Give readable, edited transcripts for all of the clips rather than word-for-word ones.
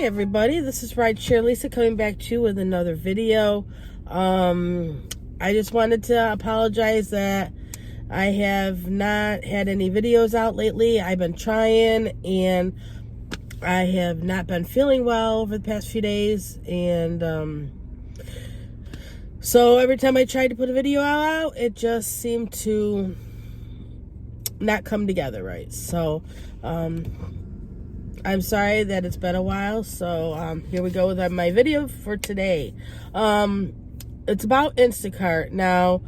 Everybody, this is Rideshare Lisa coming back to you with another video. I just wanted to apologize that I have not had any videos out lately. I've been trying and I have not been feeling well over the past few days, and so every time I tried to put a video out, it just seemed to not come together right. So I'm sorry that it's been a while. So here we go with my video for today. It's about Instacart. Now,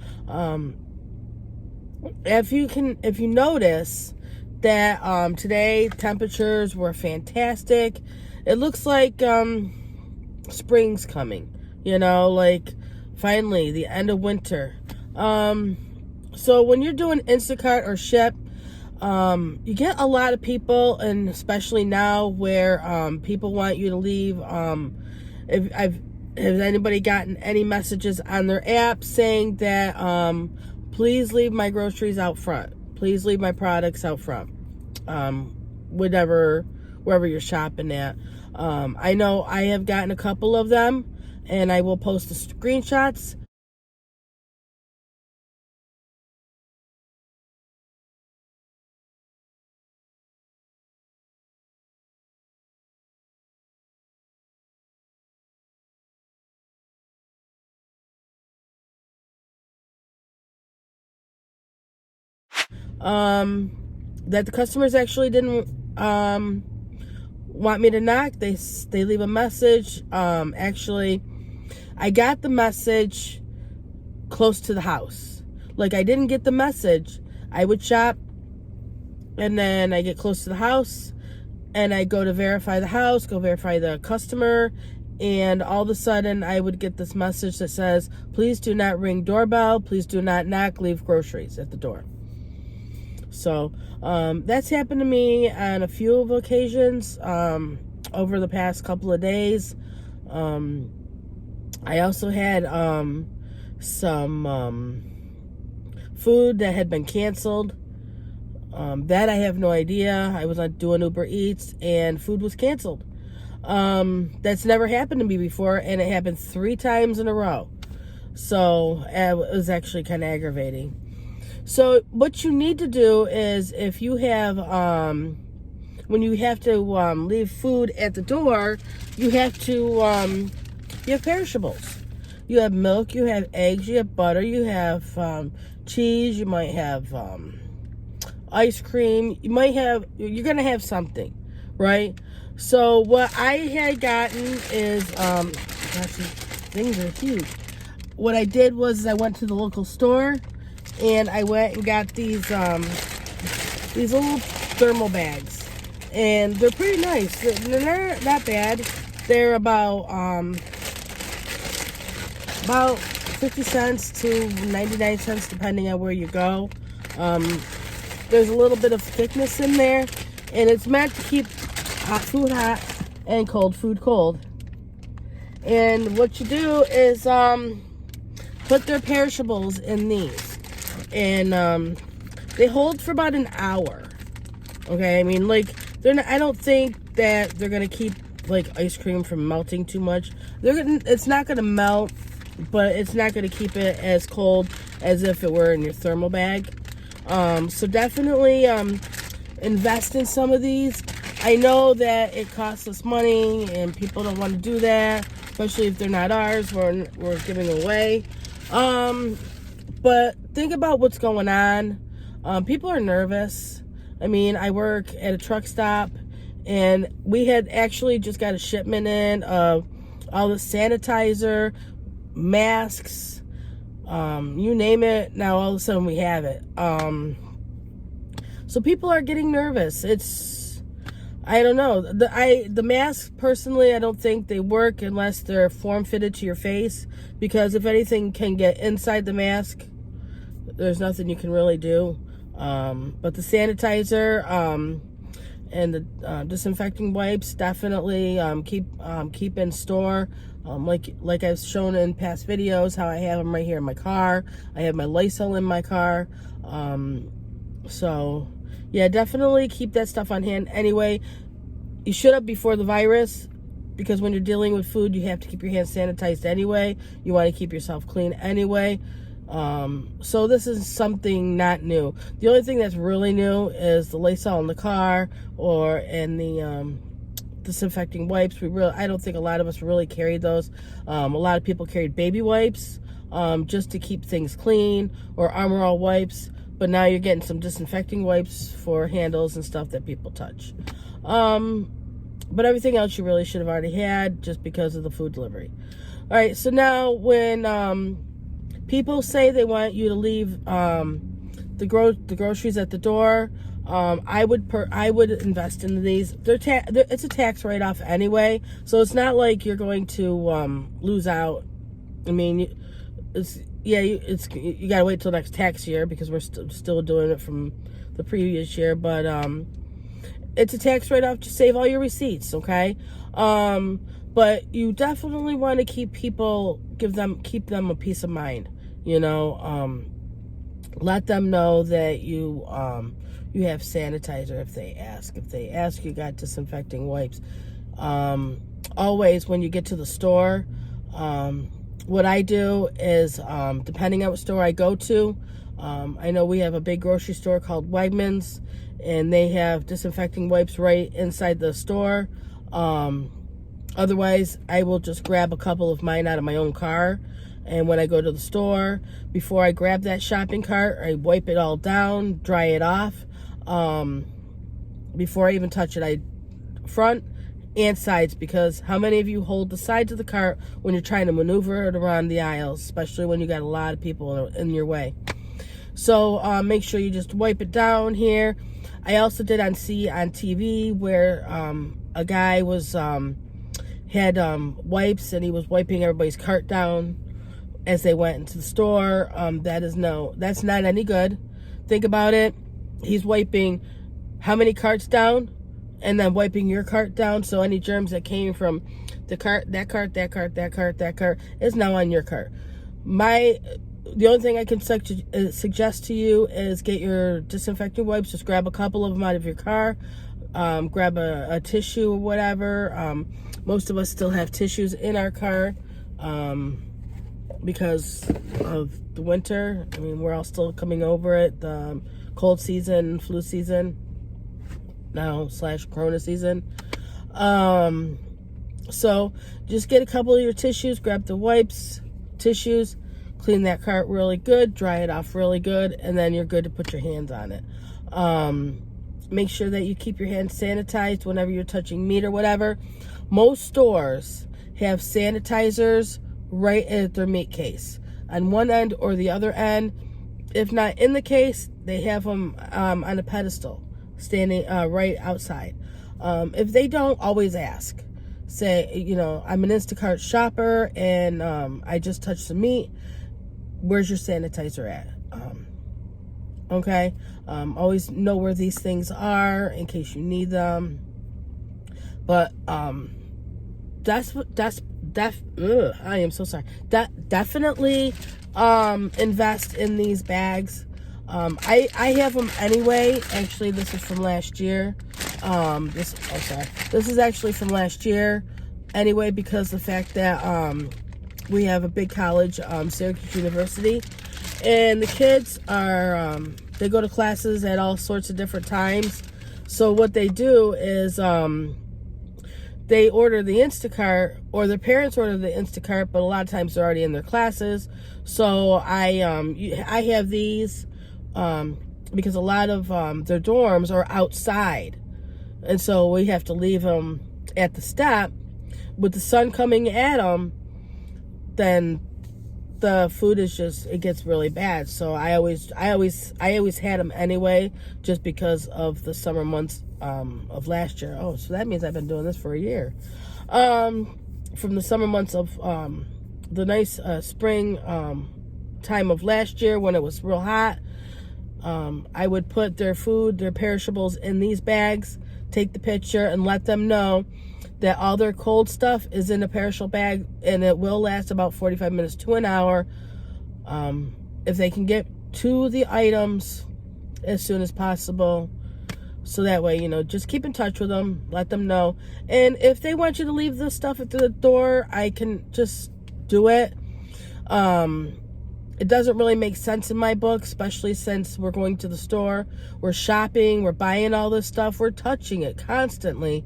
if you notice that today temperatures were fantastic. It looks like spring's coming. Like finally the end of winter. So when you're doing Instacart or Ship, you get a lot of people, and especially now where people want you to leave. Has anybody gotten any messages on their app saying that please leave my groceries out front, please leave my products out front, wherever you're shopping at? I know I have gotten a couple of them, and I will post the screenshots. That the customers actually didn't want me to knock. They leave a message. Actually, I got the message close to the house. Like, I didn't get the message. I would shop, and then I get close to the house, and I go to verify the house, go verify the customer, and all of a sudden I would get this message that says, please do not ring doorbell, please do not knock, leave groceries at the door. So that's happened to me on a few of occasions over the past couple of days. I also had some food that had been canceled. That I have no idea. I was doing Uber Eats and food was canceled. That's never happened to me before, and it happened 3 times in a row. So it was actually kind of aggravating. So what you need to do is, if you have, when you have to leave food at the door, you have to, you have perishables. You have milk, you have eggs, you have butter, you have cheese, you might have ice cream, you're going to have something, right? So what I had gotten is, gosh, these things are huge. What I did was I went to the local store, and I went and got these little thermal bags, and they're pretty nice. They're not bad. They're about 50 cents to 99 cents depending on where you go. There's a little bit of thickness in there, and it's meant to keep hot food hot and cold food cold. And what you do is put their perishables in these. And they hold for about an hour. Okay, I mean, like, I don't think that they're gonna keep like ice cream from melting too much. It's not gonna melt, but it's not gonna keep it as cold as if it were in your thermal bag. So definitely invest in some of these. I know that it costs us money, and people don't want to do that, especially if they're not ours. We're giving away. But think about what's going on. People are nervous. I mean, I work at a truck stop, and we had actually just got a shipment in of all the sanitizer, masks, you name it. Now all of a sudden we have it. So people are getting nervous. I don't know. The masks, personally, I don't think they work unless they're form-fitted to your face, because if anything can get inside the mask, there's nothing you can really do. But the sanitizer and the disinfecting wipes, definitely keep in store. Like I've shown in past videos, how I have them right here in my car. I have my Lysol in my car. So yeah, definitely keep that stuff on hand. Anyway, you should have before the virus. because when you're dealing with food, you have to keep your hands sanitized anyway. You want to keep yourself clean anyway. So this is something not new. The only thing that's really new is the Lysol in the car and the disinfecting wipes. I don't think a lot of us really carried those. A lot of people carried baby wipes just to keep things clean, or Armor All wipes. But now you're getting some disinfecting wipes for handles and stuff that people touch. But everything else you really should have already had, just because of the food delivery. All right, so now when people say they want you to leave the groceries at the door, I would invest in these. It's a tax write-off anyway, so it's not like you're going to lose out. I mean, you gotta wait till next tax year, because we're still doing it from the previous year, but it's a tax write-off to save all your receipts, okay? But you definitely want to keep them a peace of mind, let them know that you have sanitizer if they ask. If they ask, you got disinfecting wipes. Always when you get to the store, what I do is, depending on what store I go to, I know we have a big grocery store called Wegmans, and they have disinfecting wipes right inside the store. Otherwise, I will just grab a couple of mine out of my own car, and when I go to the store, before I grab that shopping cart, I wipe it all down, dry it off. Before I even touch it, front and sides, because how many of you hold the sides of the cart when you're trying to maneuver it around the aisles, especially when you got a lot of people in your way? So make sure you just wipe it down here. I also did on TV where a guy had wipes, and he was wiping everybody's cart down as they went into the store. That's not any good. Think about it. He's wiping how many carts down, and then wiping your cart down, so any germs that came from the cart, that cart is now on your cart. The only thing I can suggest to you is get your disinfecting wipes. Just grab a couple of them out of your car. Grab a tissue or whatever. Most of us still have tissues in our car because of the winter. I mean, we're all still coming over it. The cold season, flu season now / corona season. So just get a couple of your tissues, grab the wipes, tissues, clean that cart really good, dry it off really good, and then you're good to put your hands on it. Make sure that you keep your hands sanitized whenever you're touching meat or whatever. Most stores have sanitizers right at their meat case, on one end or the other end. If not in the case, they have them on a pedestal, standing right outside. If they don't, always ask. Say, I'm an Instacart shopper, and I just touched some meat. Where's your sanitizer at? Okay. Always know where these things are in case you need them. But I am so sorry. Definitely invest in these bags. I have them anyway. Actually, this is from last year. This is actually from last year anyway, because the fact that we have a big college, Syracuse University, and the kids are they go to classes at all sorts of different times. So what they do is they order the Instacart, or their parents order the Instacart, but a lot of times they're already in their classes. So I have these because a lot of their dorms are outside, and so we have to leave them at the step. With the sun coming at them, then the food it gets really bad. So I always had them anyway, just because of the summer months of last year. Oh, so that means I've been doing this for a year. From the summer months of the nice spring time of last year, when it was real hot, I would put their food, their perishables, in these bags, take the picture, and let them know that all their cold stuff is in a perishable bag, and it will last about 45 minutes to an hour. If they can get to the items as soon as possible, So that way, just keep in touch with them, let them know. And if they want you to leave the stuff at the door, I can just do it. It doesn't really make sense in my book, especially since we're going to the store, we're shopping, we're buying all this stuff, we're touching it constantly.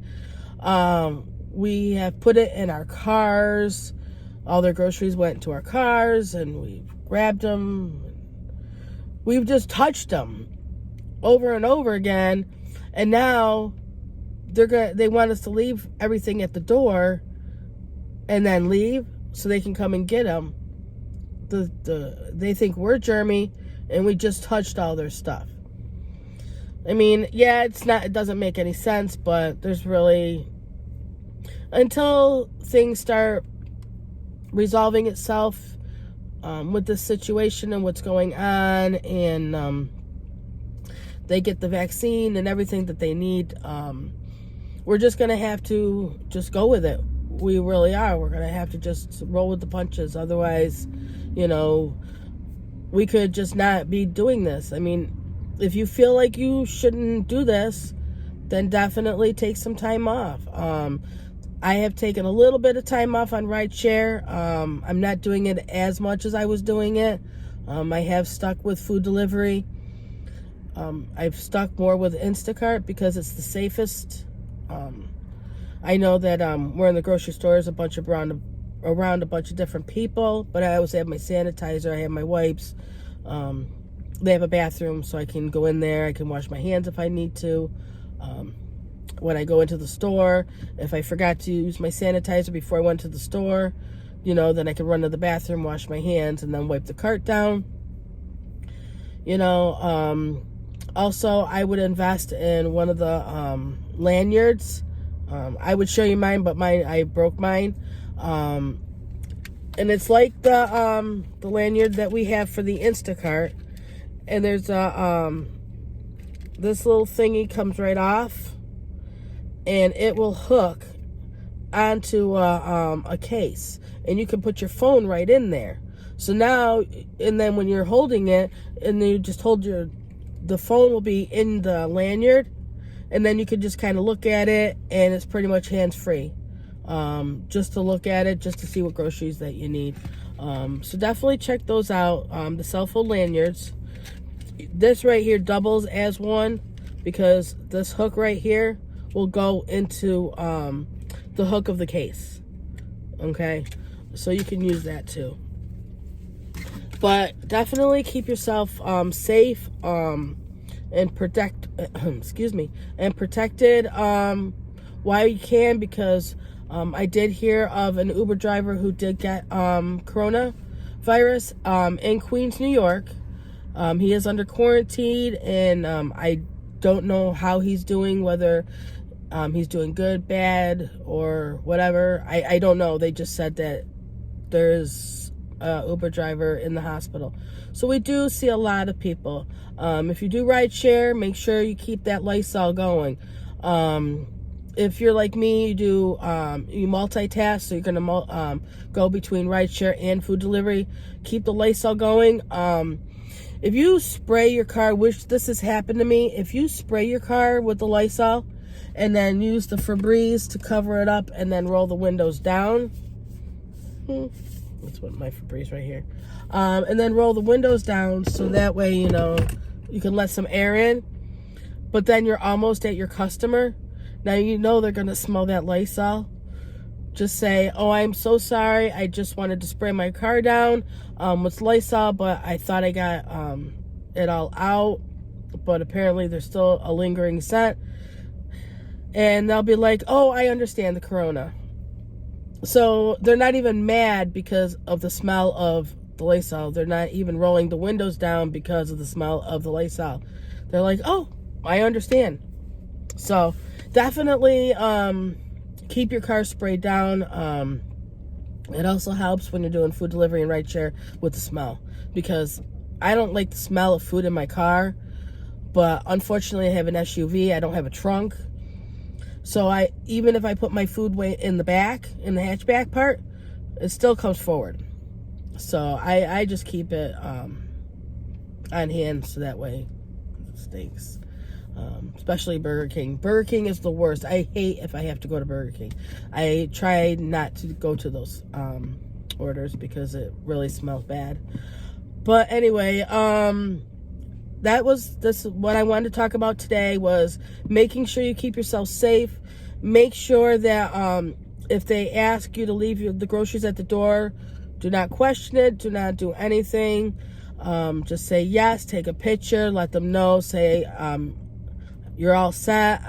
We have put it in our cars. All their groceries went into our cars, and we grabbed them. We've just touched them over and over again, and now they want us to leave everything at the door and then leave so they can come and get them. They think we're germy, and we just touched all their stuff. I mean, yeah, it doesn't make any sense, but there's really, until things start resolving itself with this situation and what's going on, and they get the vaccine and everything that they need, we're just going to have to just go with it. We really are. We're going to have to just roll with the punches. Otherwise, we could just not be doing this. I mean, if you feel like you shouldn't do this, then definitely take some time off. I have taken a little bit of time off on rideshare. I'm not doing it as much as I was doing it. I have stuck with food delivery. I've stuck more with Instacart because it's the safest. I know that we're in the grocery stores around a bunch of different people, but I always have my sanitizer, I have my wipes. They have a bathroom, so I can go in there, I can wash my hands if I need to. When I go into the store, if I forgot to use my sanitizer before I went to the store, then I can run to the bathroom, wash my hands, and then wipe the cart down. Also, I would invest in one of the lanyards. I would show you mine, but I broke mine. And it's like the lanyard that we have for the Instacart. And there's this little thingy comes right off, and it will hook onto a case, and you can put your phone right in there. So now, and then when you're holding it, and then you just hold the phone will be in the lanyard, and then you can just kind of look at it, and it's pretty much hands-free. Just to look at it, just to see what groceries that you need. So definitely check those out, the cell phone lanyards. This right here doubles as one, because this hook right here will go into the hook of the case. Okay, so you can use that too. But definitely keep yourself safe and protected while you can, because I did hear of an Uber driver who did get coronavirus in Queens, New York. He is under quarantine, and I don't know how he's doing, whether he's doing good, bad, or whatever. I don't know. They just said that there's a Uber driver in the hospital. So we do see a lot of people. If you do ride share, make sure you keep that Lysol going. If you're like me, you multitask, so you're gonna go between rideshare and food delivery. Keep the Lysol going. If you spray your car, which this has happened to me, if you spray your car with the Lysol and then use the Febreze to cover it up and then roll the windows down. That's what my Febreze right here. And then roll the windows down so that way, you can let some air in. But then you're almost at your customer. Now they're going to smell that Lysol. Just say, "Oh, I'm so sorry. I just wanted to spray my car down with Lysol, but I thought I got it all out. But apparently there's still a lingering scent." And they'll be like, "Oh, I understand the corona." So they're not even mad because of the smell of the Lysol. They're not even rolling the windows down because of the smell of the Lysol. They're like, "Oh, I understand." So definitely keep your car sprayed down. It also helps when you're doing food delivery and rideshare with the smell, because I don't like the smell of food in my car, but unfortunately I have an SUV. I don't have a trunk. So even if I put my food in the back, in the hatchback part, it still comes forward. So I just keep it on hand so that way it stinks. especially Burger King. Burger King is the worst. I hate if I have to go to Burger King. I try not to go to those orders because it really smells bad. But anyway, this what I wanted to talk about today was making sure you keep yourself safe. Make sure that if they ask you to leave the groceries at the door, do not question it. Do not do anything. Just say yes. Take a picture. Let them know. Say you're all set.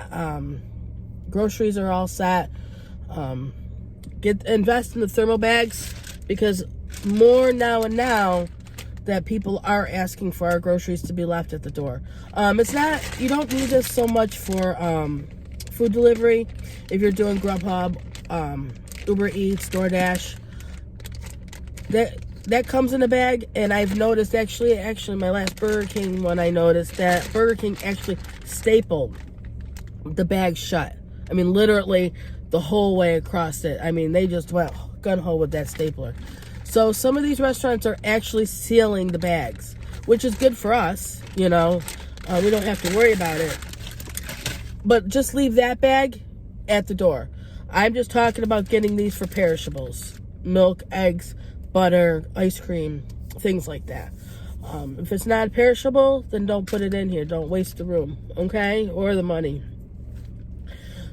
Groceries are all set. Invest in the thermal bags, because more now that people are asking for our groceries to be left at the door. It's not, you don't need this so much for food delivery. If you're doing Grubhub, Uber Eats, DoorDash, that comes in a bag. And I've noticed actually my last Burger King one, I noticed that Burger King actually stapled the bag shut. I mean, literally the whole way across it. I mean, they just went gung-ho with that stapler. So some of these restaurants are actually sealing the bags, which is good for us, we don't have to worry about it. But just leave that bag at the door. I'm just talking about getting these for perishables. Milk, eggs, butter, ice cream, things like that. If it's not perishable, then don't put it in here. Don't waste the room, okay? Or the money.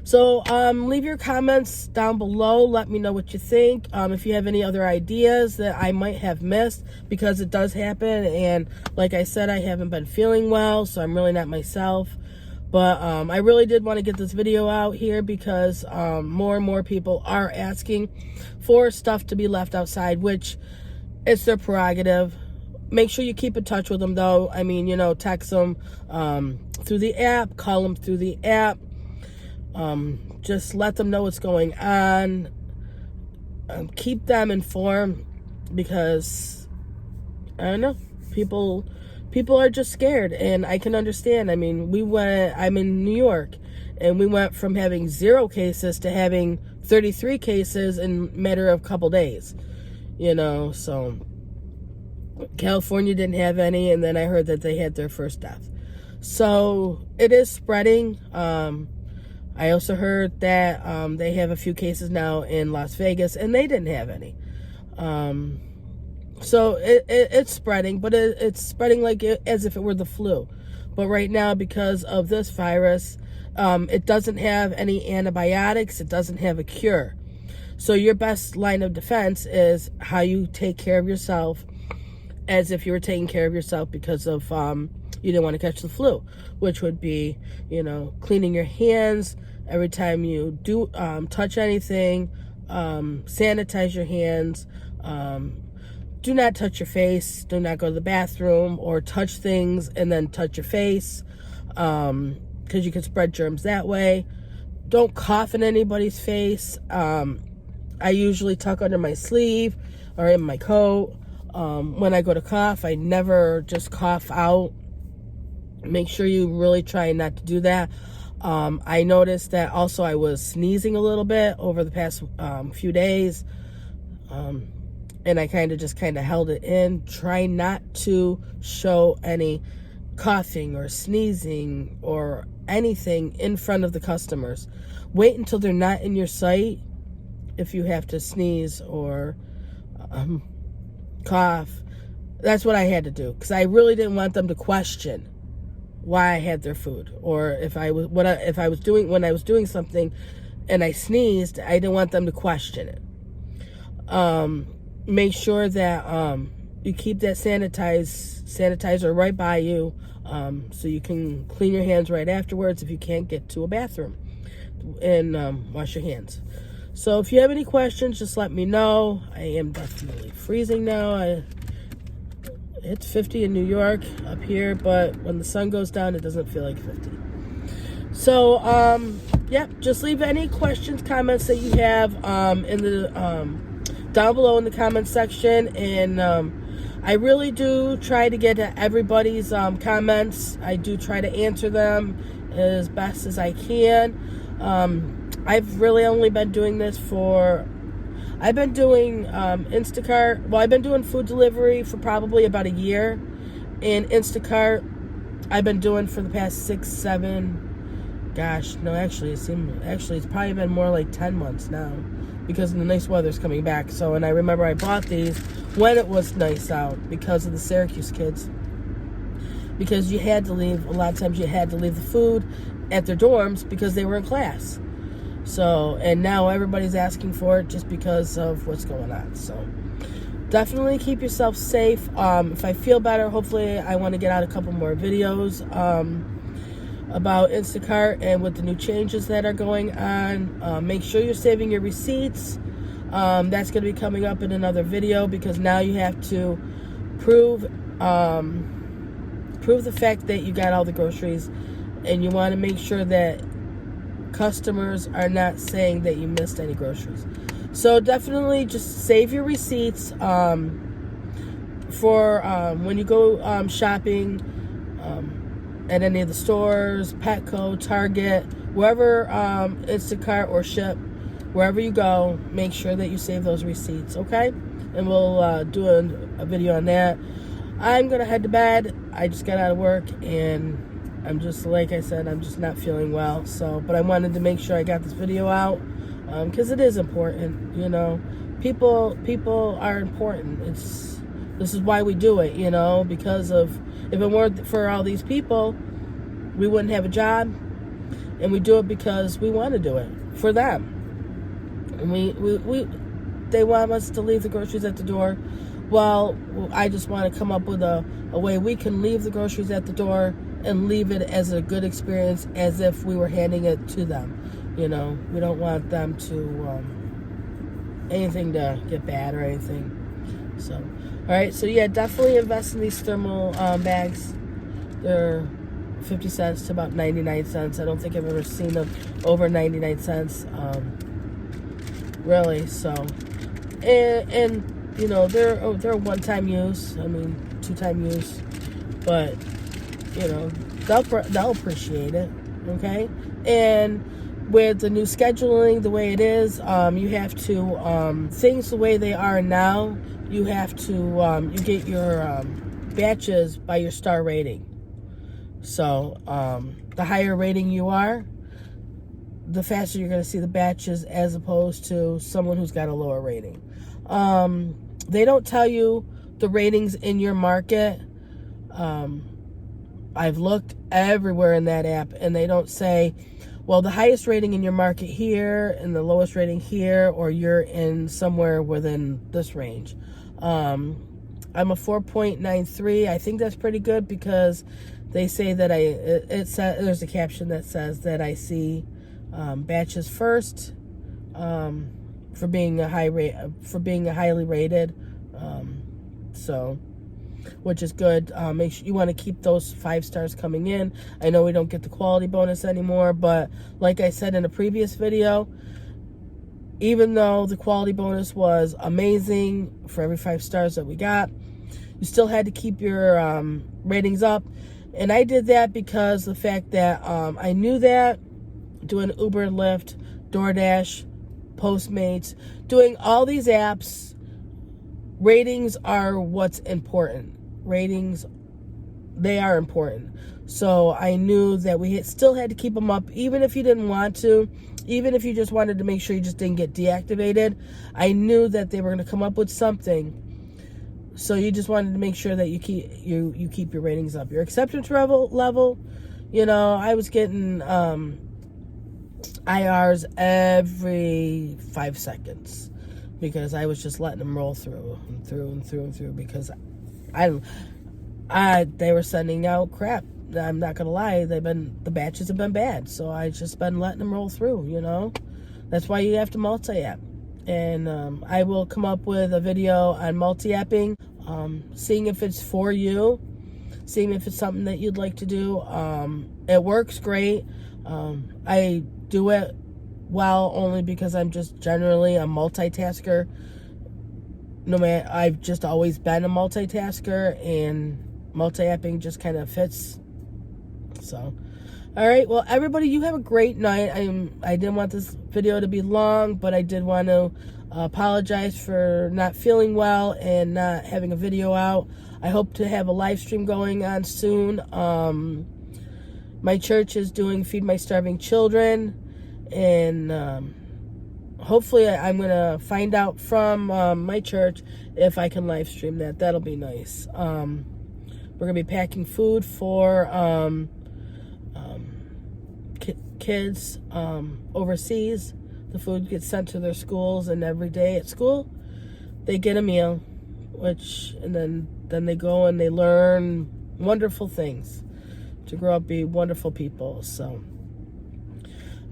So leave your comments down below. Let me know what you think. If you have any other ideas that I might have missed, because it does happen. And like I said, I haven't been feeling well, so I'm really not myself. But I really did want to get this video out here because more and more people are asking for stuff to be left outside, which it's their prerogative. Make sure you keep in touch with them, though. I mean, text them through the app, call them through the app. Just let them know what's going on. Keep them informed, because I don't know, people are just scared, and I can understand. I mean, I'm in New York, and we went from having 0 cases to having 33 cases in a matter of a couple days, so California didn't have any, and then I heard that they had their first death. So it is spreading. I also heard that they have a few cases now in Las Vegas, and they didn't have any. So it's spreading, but it's spreading as if it were the flu. But right now, because of this virus, it doesn't have any antibiotics. It doesn't have a cure. So your best line of defense is how you take care of yourself, as if you were taking care of yourself because of you didn't want to catch the flu, which would be, cleaning your hands every time you do touch anything, sanitize your hands, do not touch your face, do not go to the bathroom or touch things and then touch your face, because you can spread germs that way. Don't cough in anybody's face. I usually tuck under my sleeve or in my coat. When I go to cough, I never just cough out. Make sure you really try not to do that. I noticed that also I was sneezing a little bit over the past few days. And I kind of held it in. Try not to show any coughing or sneezing or anything in front of the customers. Wait until they're not in your sight if you have to sneeze or cough. That's what I had to do, because I really didn't want them to question why I had their food, or if I was doing something and I sneezed, I didn't want them to question it. Make sure that you keep that sanitizer right by you, so you can clean your hands right afterwards if you can't get to a bathroom, and wash your hands. So if you have any questions, just let me know. I am definitely freezing now. It's 50 in New York up here, but when the sun goes down, it doesn't feel like 50. So, just leave any questions, comments that you have in the down below in the comment section, and I really do try to get to everybody's comments. I do try to answer them as best as I can. I've really only been doing this I've been doing Instacart. Well, I've been doing food delivery for probably about a year. And Instacart, I've been doing for the past 6, 7, gosh, no, actually it's probably been more like 10 months now, because the nice weather's coming back. So, and I remember I bought these when it was nice out because of the Syracuse kids, because you had to leave, a lot of times you had to leave the food at their dorms because they were in class. So, and now everybody's asking for it just because of what's going on. So definitely keep yourself safe. If I feel better, hopefully I want to get out a couple more videos about Instacart and with the new changes that are going on. Make sure you're saving your receipts. That's going to be coming up in another video, because now you have to prove the fact that you got all the groceries, and you want to make sure that customers are not saying that you missed any groceries. So definitely just save your receipts for when you go shopping at any of the stores, Petco, Target, wherever, Instacart or Ship, wherever you go, make sure that you save those receipts, okay? And we'll do a video on that. I'm going to head to bed. I just got out of work, and I'm just, like I said, I'm just not feeling well. So, but I wanted to make sure I got this video out, because it is important, you know. People are important. This is why we do it, you know, because of, if it weren't for all these people, we wouldn't have a job, and we do it because we want to do it for them. And they want us to leave the groceries at the door. Well, I just want to come up with a way we can leave the groceries at the door and leave it as a good experience, as if we were handing it to them. You know, we don't want them to, anything to get bad or anything. So, all right. So yeah, definitely invest in these thermal bags. They're 50 cents to about 99 cents. I don't think I've ever seen them over 99 cents. Really. So, and you know, they're one-time use. I mean, two-time use, but you know, they'll appreciate it. Okay, and with the new scheduling the way it is, you have to things the way they are now. You have to you get your batches by your star rating. So the higher rating you are, the faster you're going to see the batches, as opposed to someone who's got a lower rating. They don't tell you the ratings in your market. I've looked everywhere in that app, and they don't say, well, the highest rating in your market here and the lowest rating here, or you're in somewhere within this range. I'm a 4.93. I think that's pretty good, because they say that there's a caption that says that I see batches first, for being a highly rated, so, which is good. Make sure you want to keep those 5 stars coming in. I know we don't get the quality bonus anymore, but like I said in a previous video, even though the quality bonus was amazing for every 5 stars that we got, you still had to keep your ratings up. And I did that because the fact that I knew that doing Uber, Lyft, DoorDash, Postmates, doing all these apps, ratings are what's important. Ratings, they are important. So I knew that we still had to keep them up, even if you didn't want to, even if you just wanted to make sure you just didn't get deactivated. I knew that they were going to come up with something. So you just wanted to make sure that you keep your ratings up. Your acceptance level, you know, I was getting IRs every 5 seconds, because I was just letting them roll through because they were sending out crap. I'm not gonna lie, the batches have been bad, so I just been letting them roll through, you know. That's why you have to multi-app. And I will come up with a video on multi-apping, seeing if it's for you, seeing if it's something that you'd like to do. It works great. I do it well only because I'm just generally a multitasker. No matter, I've just always been a multitasker, and multi-apping just kind of fits. So, all right, well, everybody, you have a great night. I didn't want this video to be long, but I did want to Apologize for not feeling well and not having a video out. I hope to have a live stream going on soon. My church is doing Feed My Starving Children, and hopefully I'm going to find out from my church if I can live stream that. That'll be nice. We're going to be packing food for kids overseas. The food gets sent to their schools, and every day at school they get a meal, and then they go and they learn wonderful things to grow up, be wonderful people. So, all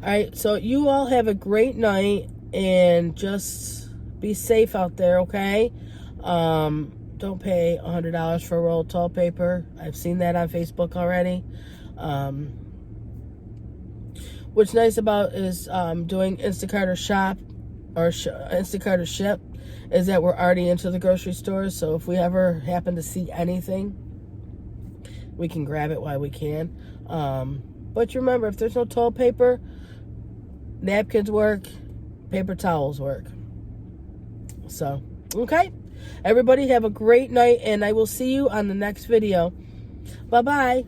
right, so you all have a great night, and just be safe out there, okay? Don't pay $100 for a roll of toilet paper. I've seen that on Facebook already. What's nice about is doing Instacart or Shop, or Instacart or Ship, is that we're already into the grocery stores. So if we ever happen to see anything, we can grab it while we can. But remember, if there's no toilet paper, napkins work, paper towels work. So, okay. Everybody have a great night, and I will see you on the next video. Bye-bye.